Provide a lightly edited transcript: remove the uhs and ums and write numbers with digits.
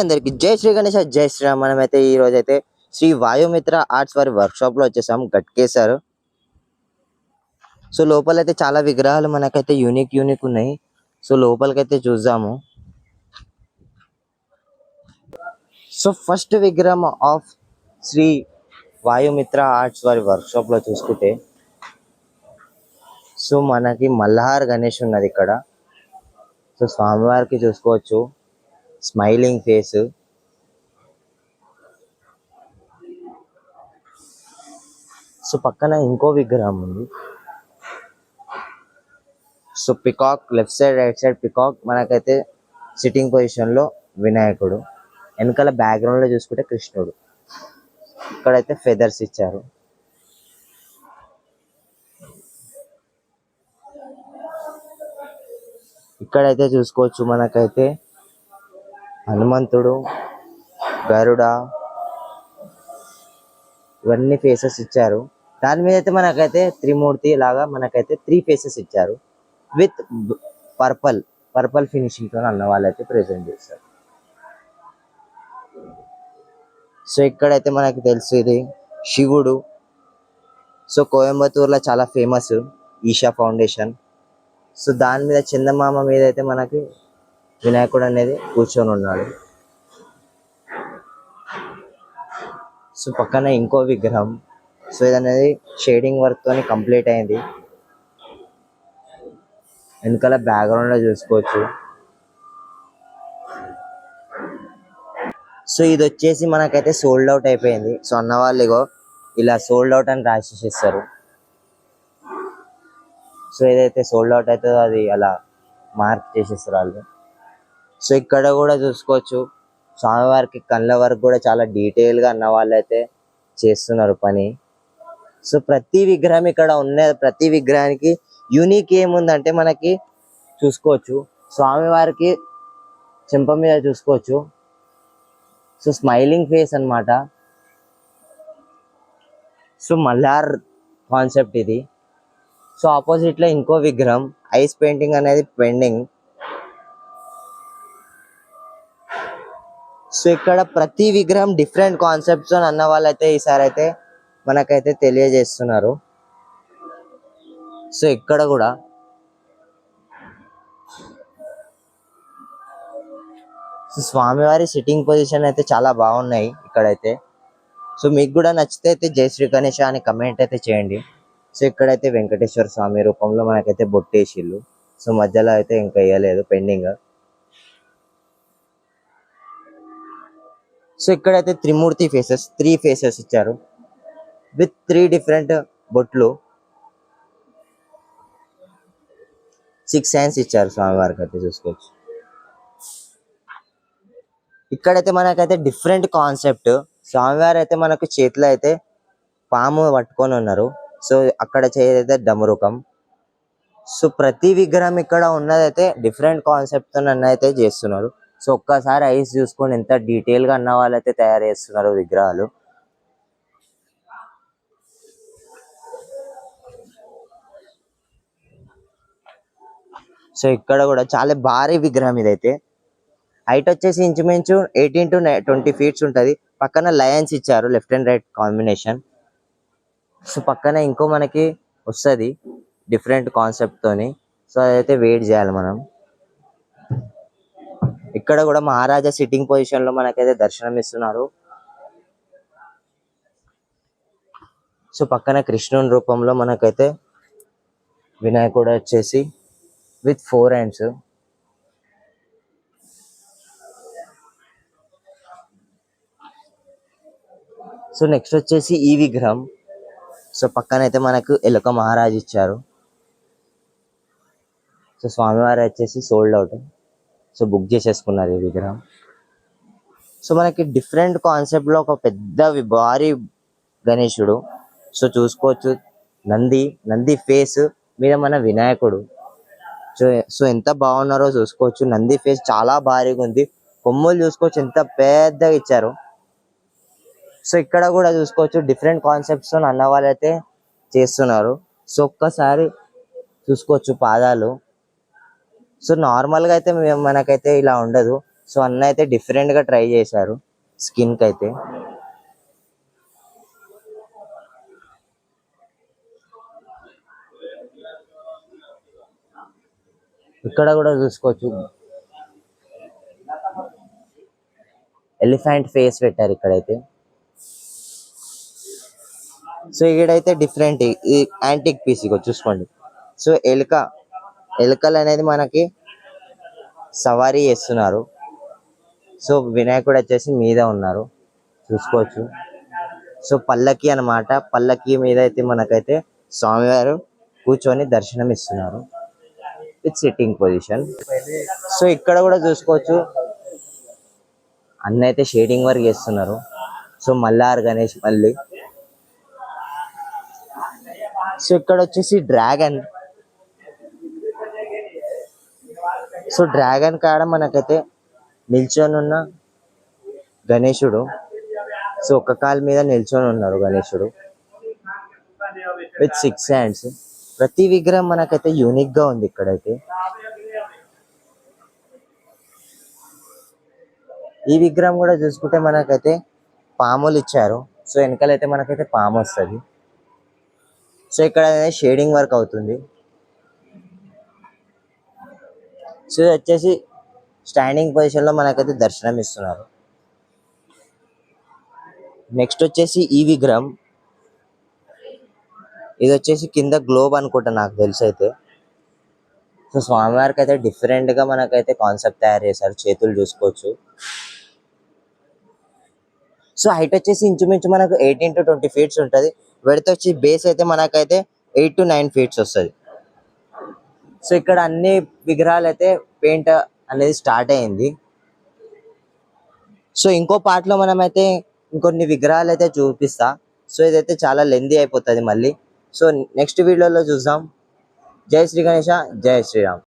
అందరికి జై శ్రీ గణేష్, జై శ్రీరామ్. మనమైతే ఈ రోజు అయితే శ్రీ వాయుమిత్ర ఆర్ట్స్ వారి వర్క్ షాప్ లో వచ్చేసాం గట్కేసారు. సో లోపలైతే చాలా విగ్రహాలు మనకైతే యూనిక్ ఉన్నాయి. సో లోపలికైతే చూద్దాము. సో ఫస్ట్ విగ్రహం ఆఫ్ శ్రీ వాయుమిత్ర ఆర్ట్స్ వారి వర్క్ షాప్ లో చూసుకుంటే సో మనకి మల్హార్ గణేష్ ఉన్నది ఇక్కడ. సో స్వామివారికి చూసుకోవచ్చు స్మైలింగ్ ఫేస్. సో పక్కన ఇంకో విగ్రహం ఉంది. So peacock left side right side peacock, మనకైతే సిట్టింగ్ పొజిషన్ లో వినాయకుడు, వెనకాల బ్యాక్గ్రౌండ్ లో చూసుకుంటే కృష్ణుడు. ఇక్కడైతే ఫెదర్స్ ఇచ్చారు. ఇక్కడైతే చూసుకోవచ్చు మనకైతే హనుమంతుడు, గరుడ, ఇవన్నీ ఫేసెస్ ఇచ్చారు. దాని మీద అయితే మనకైతే త్రిమూర్తి లాగా మనకైతే 3 ఫేసెస్ ఇచ్చారు విత్ పర్పల్ ఫినిషింగ్ తో అన్న వాళ్ళైతే ప్రెజెంట్ చేస్తారు. సో ఇక్కడైతే మనకి తెలుసు ఇది శివుడు. సో కోయంబత్తూర్లో చాలా ఫేమస్ ఈషా ఫౌండేషన్. సో దాని మీద చందమామ మీద అయితే మనకి వినాయకుడు అనేది కూర్చొని ఉన్నాడు. సో పక్కన ఇంకో విగ్రహం. సో ఇది అనేది షేడింగ్ వర్క్ తోని కంప్లీట్ అయింది. వెనకాల బ్యాక్గ్రౌండ్ లో చూసుకోవచ్చు. సో ఇది వచ్చేసి మనకైతే సోల్డ్ అవుట్ అయిపోయింది. సో అన్న వాళ్ళు ఇగో ఇలా సోల్డ్ అవుట్ అని రాసేసిస్తారు. సో ఏదైతే సోల్డ్ అవుట్ అవుతుందో అది అలా మార్క్ చేసేస్తారు వాళ్ళు. సో ఇక్కడ కూడా చూసుకోవచ్చు స్వామివారికి కళ్ళ వరకు కూడా చాలా డీటెయిల్ గా అన్న వాళ్ళు అయితే చేస్తున్నారు పని. సో ప్రతి విగ్రహం ఇక్కడ ఉన్న ప్రతి విగ్రహానికి యూనిక్ ఏముందంటే మనకి చూసుకోవచ్చు స్వామివారికి చెంప మీద చూసుకోవచ్చు. సో స్మైలింగ్ ఫేస్ అన్నమాట. సో మల్హార్ కాన్సెప్ట్ ఇది. సో ఆపోజిట్ లో ఇంకో విగ్రహం ఐస్ పెయింటింగ్ అనేది పెండింగ్. సో ఇక్కడ ప్రతి విగ్రహం డిఫరెంట్ కాన్సెప్ట్స్ అన్న వాళ్ళైతే ఈసారి అయితే మనకైతే తెలియజేస్తున్నారు. సో ఇక్కడ కూడా స్వామివారి సిట్టింగ్ పొజిషన్ అయితే చాలా బాగున్నాయి ఇక్కడైతే. సో మీకు కూడా నచ్చితే అయితే జై శ్రీ గణేష అని కమెంట్ అయితే చేయండి. సో ఇక్కడైతే వెంకటేశ్వర స్వామి రూపంలో మనకైతే బొట్టేసిళ్ళు. సో మధ్యలో అయితే ఇంకా వేయలేదు, పెండింగ్. సో ఇక్కడైతే త్రిమూర్తి ఫేసెస్ 3 ఫేసెస్ ఇచ్చారు విత్ 3 డిఫరెంట్ బొట్లు. 6 హ్యాండ్స్ ఇచ్చారు స్వామివారికి అయితే చూసుకోవచ్చు. ఇక్కడైతే మనకైతే డిఫరెంట్ కాన్సెప్ట్. స్వామివారు అయితే మనకు చేతిలో అయితే పాము పట్టుకొని ఉన్నారు. సో అక్కడ చేయదైతే డమరుకం. సో ప్రతి విగ్రహం ఇక్కడ ఉన్నదైతే డిఫరెంట్ కాన్సెప్ట్ తో నన్ను అయితే చేస్తున్నారు. సో ఒక్కసారి ఐస్ చూసుకొని ఎంత డీటెయిల్ గా అన్న వాళ్ళైతే తయారు చేస్తున్నారు విగ్రహాలు. సో ఇక్కడ కూడా చాలా భారీ విగ్రహం ఇదైతే. హైట్ వచ్చేసి ఇంచుమించు 18 to 20 ఫీట్స్ ఉంటుంది. పక్కన లయన్స్ ఇచ్చారు left and right combination. So పక్కన ఇంకో మనకి వస్తుంది డిఫరెంట్ కాన్సెప్ట్ తోని. సో అదైతే వెయిట్ చేయాలి మనం. ఇక్కడ కూడా మహారాజా సిట్టింగ్ పొజిషన్ లో మనకైతే దర్శనం ఇస్తున్నారు. సో పక్కన కృష్ణుని రూపంలో మనకైతే వినాయకుడు వచ్చేసి విత్ 4 హ్యాండ్స్. సో నెక్స్ట్ వచ్చేసి ఈ విగ్రహం. సో పక్కన అయితే మనకు ఎలుక మహారాజ్ ఇచ్చారు. సో స్వామివారు వచ్చేసి సోల్డ్ అవుట్. సో బుక్ చేసేసుకున్నారు ఈ విగ్రహం. సో మనకి డిఫరెంట్ కాన్సెప్ట్ లో ఒక పెద్ద భారీ గణేశుడు. సో చూసుకోవచ్చు నంది ఫేస్ మీద మన వినాయకుడు. సో ఎంత బాగున్నారో చూసుకోవచ్చు. నంది ఫేస్ చాలా భారీగా ఉంది. కొమ్ములు చూసుకోవచ్చు ఎంత పెద్దగా ఇచ్చారు. సో ఇక్కడ కూడా చూసుకోవచ్చు డిఫరెంట్ కాన్సెప్ట్స్ అన్న వాళ్ళైతే చేస్తున్నారు. సో ఒక్కసారి చూసుకోవచ్చు పాదాలు. సో నార్మల్ గా అయితే మనకైతే ఇలా ఉండదు. సో అన్న అయితే డిఫరెంట్ గా ట్రై చేశారు స్కిన్ కి అయితే. ఇక్కడ కూడా చూసుకోవచ్చు ఎలిఫెంట్ ఫేస్ పెట్టారు ఇక్కడైతే. సో ఇక్కడైతే డిఫరెంట్ ఈ యాంటిక్ పీస్ ఇగో చూసుకోండి. సో ఎలుకలు అనేది మనకి సవారీ చేస్తున్నారు. సో వినాయకుడు వచ్చేసి మీద ఉన్నారు చూసుకోవచ్చు. సో పల్లకి అన్నమాట, పల్లకి మీద అయితే మనకైతే స్వామివారు కూర్చొని దర్శనం ఇస్తున్నారు విత్ సిట్టింగ్ పొజిషన్. సో ఇక్కడ కూడా చూసుకోవచ్చు అన్న అయితే షేడింగ్ వర్క్ చేస్తున్నారు. సో మల్లార్ గణేష్ మళ్ళీ. సో ఇక్కడ వచ్చేసి డ్రాగన్. సో డ్రాగన్ కాడ మనకైతే నిల్చొని ఉన్న గణేశుడు. సో ఒక కాలు మీద నిల్చొని ఉన్నారు గణేశుడు విత్ 6 హ్యాండ్స్. ప్రతి విగ్రహం మనకైతే యూనిక్ గా ఉంది ఇక్కడైతే. ఈ విగ్రహం కూడా చూసుకుంటే మనకైతే పాములు ఇచ్చారు. సో వెనకాలైతే మనకైతే పాము వస్తుంది. సో ఇక్కడ షేడింగ్ వర్క్ అవుతుంది. సో ఇది వచ్చేసి స్టాండింగ్ పొజిషన్ లో మనకైతే దర్శనం ఇస్తున్నారు. నెక్స్ట్ వచ్చేసి ఈ విగ్రహం. ఇది వచ్చేసి కింద గ్లోబ్ అనుకుంటా నాకు తెలిసి అయితే. సో స్వామివారికి అయితే డిఫరెంట్ గా మనకైతే కాన్సెప్ట్ తయారు చేశారు. చేతులు చూసుకోవచ్చు. సో హైట్ వచ్చేసి ఇంచుమించు మనకు 18 to 20 ఫీట్స్ ఉంటుంది. వెడత వచ్చి బేస్ అయితే మనకైతే 8 to 9 ఫీట్స్ వస్తుంది. సో ఇక్కడ అన్ని విగ్రహాలు అయితే పెయింట్ అనేది స్టార్ట్ అయింది. సో ఇంకో పార్ట్ లో మనమైతే ఇంకొన్ని విగ్రహాలు అయితే చూపిస్తా. సో ఇదైతే చాలా లెందీ అయిపోతుంది మళ్ళీ. సో నెక్స్ట్ వీడియోలో చూద్దాం. జై శ్రీ గణేష, జై శ్రీరామ్.